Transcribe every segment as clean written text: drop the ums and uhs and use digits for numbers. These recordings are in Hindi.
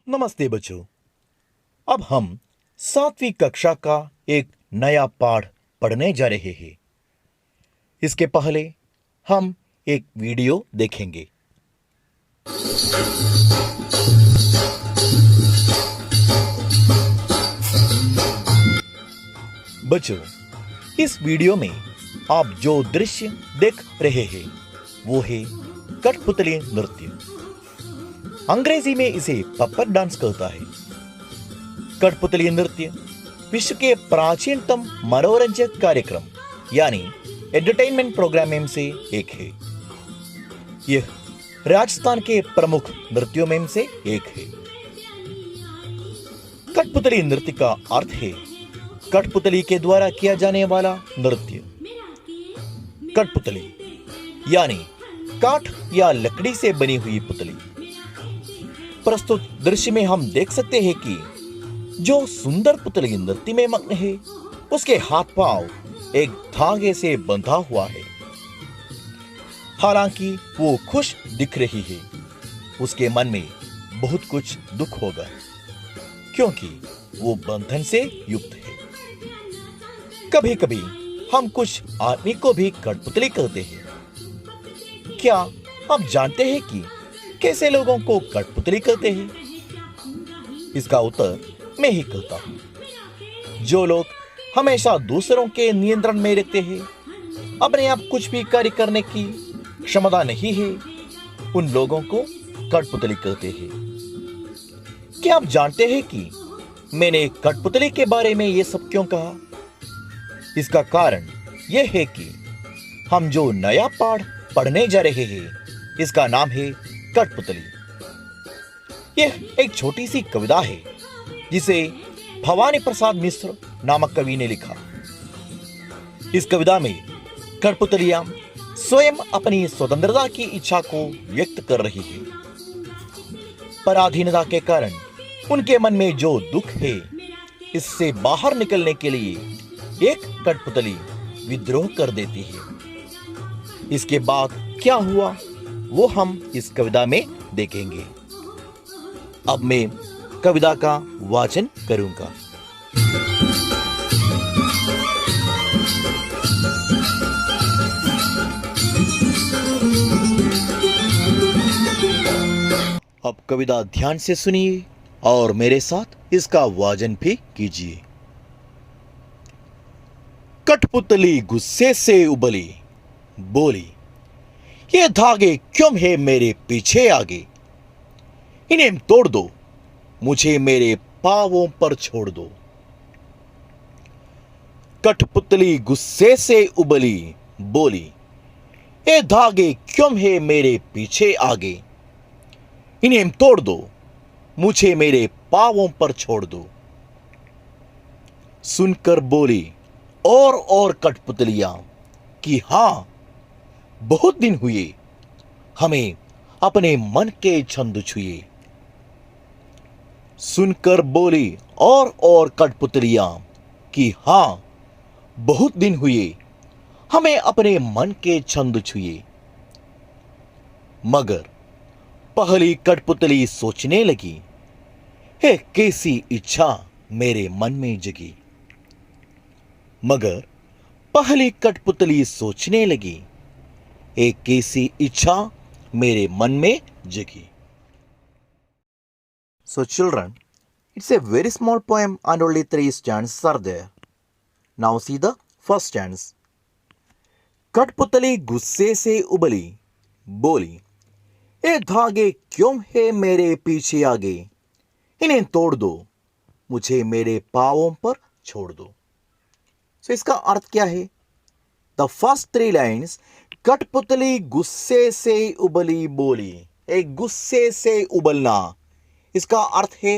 नमस्ते बच्चों। अब हम 7वीं कक्षा का एक नया पाठ पढ़ने जा रहे हैं। इसके पहले हम एक वीडियो देखेंगे। बच्चों, इस वीडियो में आप जो दृश्य देख रहे हैं वो है कठपुतली नृत्य। अंग्रेजी में इसे पपेट डांस कहता है। कठपुतली नृत्य विश्व के प्राचीनतम मनोरंजक कार्यक्रम यानी एंटरटेनमेंट प्रोग्राम में से एक है। यह राजस्थान के प्रमुख नृत्यों में से एक है। कठपुतली नृत्य का अर्थ है कठपुतली के द्वारा किया जाने वाला नृत्य। कठपुतली यानी काठ या लकड़ी से बनी हुई पुतली। प्रस्तुत दृश्य में हम देख सकते हैं कि जो सुंदर पुतली नृत्य में मग्न है उसके हाथ पांव एक धागे से बंधा हुआ है। हालांकि वो खुश दिख रही है, उसके मन में बहुत कुछ दुख होगा क्योंकि वो बंधन से युक्त है। कभी कभी हम कुछ आदमी को भी कठपुतली कहते हैं। क्या आप जानते हैं कि कैसे लोगों को कठपुतली कहते हैं? इसका उत्तर मैं ही कहता हूं। जो लोग हमेशा दूसरों के नियंत्रण में रहते हैं, अपने आप कुछ भी कार्य करने की क्षमता नहीं है, उन लोगों को कठपुतली कहते हैं। क्या आप जानते हैं कि मैंने कठपुतली के बारे में यह सब क्यों कहा? इसका कारण यह है कि हम जो नया पाठ पढ़ने जा रहे हैं इसका नाम है कठपुतली। यह एक छोटी सी कविता है जिसे भवानी प्रसाद मिश्र नामक कवि ने लिखा। इस कविता में कठपुतलियां स्वयं अपनी स्वतंत्रता की इच्छा को व्यक्त कर रही है। पराधीनता के कारण उनके मन में जो दुख है, इससे बाहर निकलने के लिए एक कठपुतली विद्रोह कर देती है। इसके बाद क्या हुआ वो हम इस कविता में देखेंगे। अब मैं कविता का वाचन करूंगा। अब कविता ध्यान से सुनिए और मेरे साथ इसका वाचन भी कीजिए। कठपुतली गुस्से से उबली, बोली, ये धागे क्यों है मेरे पीछे आगे? इन्हें तोड़ दो, मुझे मेरे पांवों पर छोड़ दो। कठपुतली गुस्से से उबली, बोली, ये धागे क्यों है मेरे पीछे आगे? इन्हें तोड़ दो, मुझे मेरे पांवों पर छोड़ दो। सुनकर बोली और कठपुतलियां कि हां, बहुत दिन हुए हमें अपने मन के छंद छुए। सुनकर बोली और कठपुतलियां कि हां, बहुत दिन हुए हमें अपने मन के छंद छुए। मगर पहली कठपुतली सोचने लगी, है कैसी इच्छा मेरे मन में जगी। मगर पहली कठपुतली सोचने लगी, एक कैसी इच्छा मेरे मन में जगी। So children, it's a very small poem and only 3 stanzas are there. Now see the first stanza. कठपुतली गुस्से से उबली, बोली, ये धागे क्यों है मेरे पीछे आगे? इन्हें तोड़ दो, मुझे मेरे पांवों पर छोड़ दो। So इसका अर्थ क्या है? The first 3 lines, कठपुतली गुस्से से उबली बोली। एक गुस्से से उबलना, इसका अर्थ है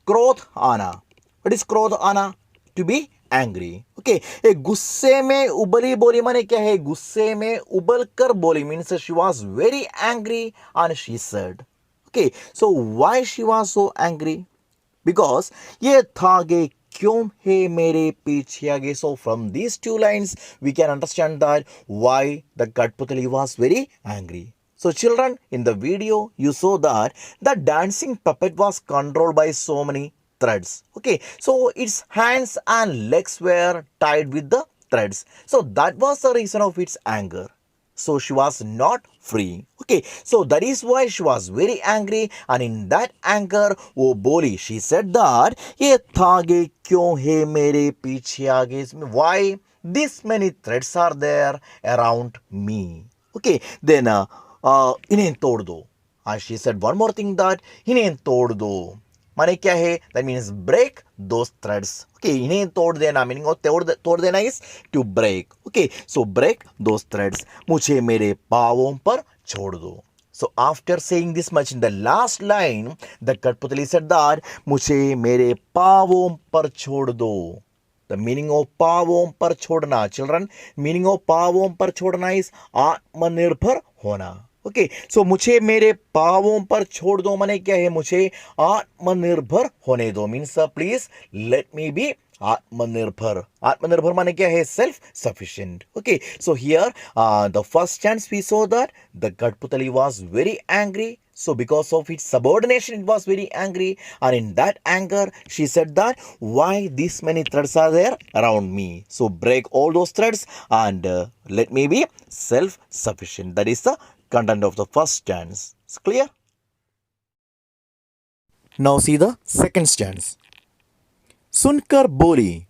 क्रोध आना। व्हाट इज क्रोध आना? To be angry. ओके, एक गुस्से में उबली बोली माने क्या है? गुस्से में उबल कर बोली means she was very angry and she said, okay, so why she was so angry? Because ये धागे क्यों है मेरे पीछे आगे? So from these 2 lines we can understand that why the Kathputali was very angry. So children, in the video you saw that the dancing puppet was controlled by so many threads. Okay, so its hands and legs were tied with the threads. So that was the reason of its anger. So she was not free. Okay, so that is why she was very angry, and in that anger, oh Boli, she said that ye thage kyun hai mere piche aage? Why this many threads are there around me? Okay, then इन्हें तोड़ दो. And she said one more thing that इन्हें तोड़ दो. माने क्या है? That means break those threads. Okay, इन्हें तोड़ देना, meaning of तोड़ देना is to break. Okay, so break those threads. मुझे मेरे पाँवों पर छोड़ दो. So after saying this much in the last line, the Kathputali said that मुझे मेरे पाँवों पर छोड़ दो. The meaning of पाँवों पर छोड़ना, children, meaning of पाँवों पर छोड़ना is आत्मनिर्भर होना. ओके, सो मुझे मेरे पाँवों पर छोड़ दो माने क्या है? मुझे आत्मनिर्भर होने दो. Means please let me be आत्मनिर्भर. आत्मनिर्भर माने क्या है? Self sufficient. Okay, so here the first chance we so that the Kathputali was very angry. So because of its subordination, it was very angry, and in that anger, she said that why this many threads are there around me? So break all those threads and let me be self-sufficient. That is the content of the first stanza. It's clear? Now see the second stanza. सुनकर बोली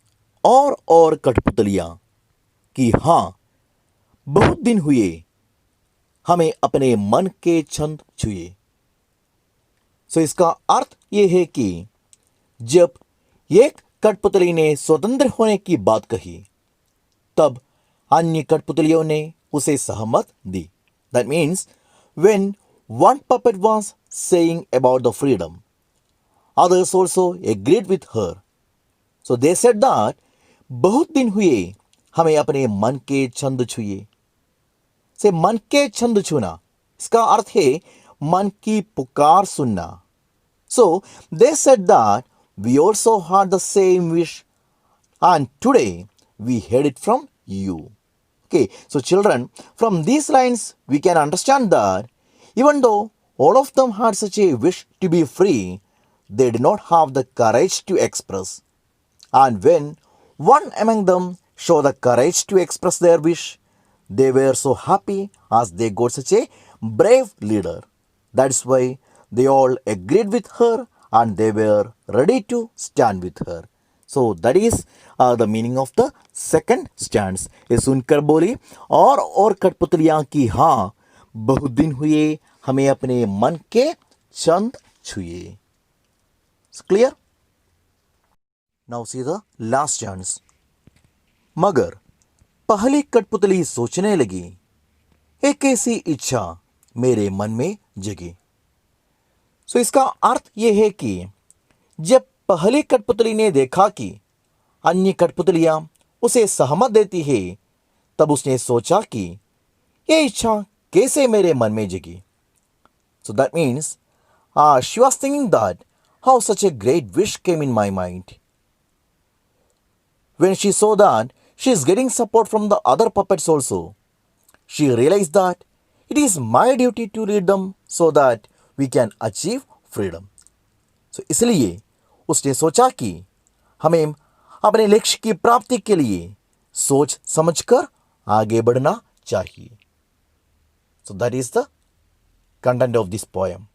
और कठपुतलियां कि हाँ, बहुत दिन हुए हमें अपने मन के छंद छुए. सो इसका अर्थ यह है कि जब एक कठपुतली ने स्वतंत्र होने की बात कही, तब अन्य कठपुतलियों ने उसे सहमत दी. That means when one puppet was saying about the freedom, others also agreed with her. So they said that बहुत दिन हुए हमें अपने मन के छंद छुए. से मन के छंद छूना, इसका अर्थ है मन की पुकार सुनना. So they said that we also had the same wish, and today we heard it from you. Okay, so children, from these lines we can understand that even though all of them had such a wish to be free, they did not have the courage to express. And when one among them showed the courage to express their wish, they were so happy as they got such a brave leader. That's why they all agreed with her and they were ready to stand with her. So that is the meaning of the second stanza. ये सुनकर बोली और कठपुतलियां की हाँ, बहुत दिन हुए हमें अपने मन के छंद छुए. It's clear? Now see the last stanza. मगर पहली कठपुतली सोचने लगी, एक ऐसी इच्छा मेरे मन में जगी. सो इसका अर्थ यह है कि जब पहली कठपुतली ने देखा कि अन्य कठपुतलियां उसे सहमत देती है, तब उसने सोचा कि यह इच्छा कैसे मेरे मन में जगी. So that means she was thinking that how such a great wish came in my mind. When she saw that she is getting support from the other puppets also, she realized that it is my duty to lead them so that we can achieve freedom. So इसलिए उसने सोचा कि हमें अपने लक्ष्य की प्राप्ति के लिए सोच समझकर आगे बढ़ना चाहिए. So that is the content of this poem.